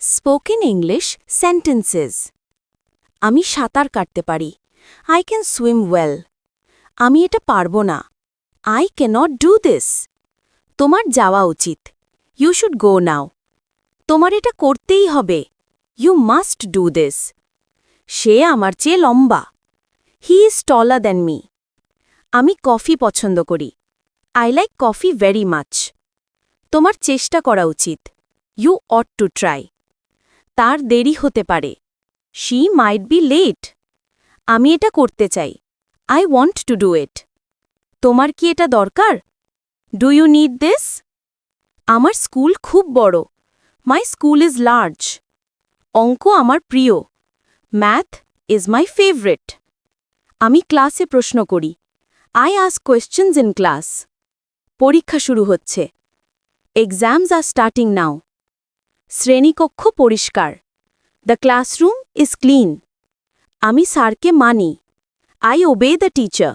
Spoken English sentences. আমি সাঁতার কাটতে পারি। I can swim well. আমি এটা পারব না। I cannot do this. তোমার যাওয়া উচিত। You should go now. তোমার এটা করতেই হবে। You must do this. সে আমার চেয়ে লম্বা। He is taller than me. আমি কফি পছন্দ করি। I like coffee very much. তোমার চেষ্টা করা উচিত। You ought to try. তার দেরি হতে পারে। She might be late. আমি এটা করতে চাই। I want to do it. তোমার কি এটা দরকার? Do you need this? আমার স্কুল খুব বড়। My school is large. অঙ্ক আমার প্রিয়। Math is my favourite. আমি ক্লাসে প্রশ্ন করি। I ask questions in class. পরীক্ষা শুরু হচ্ছে। Exams are starting now. শ্রেণীকক্ষ পরিষ্কার। The classroom is clean. আমি স্যারকে মানি। I obey the teacher.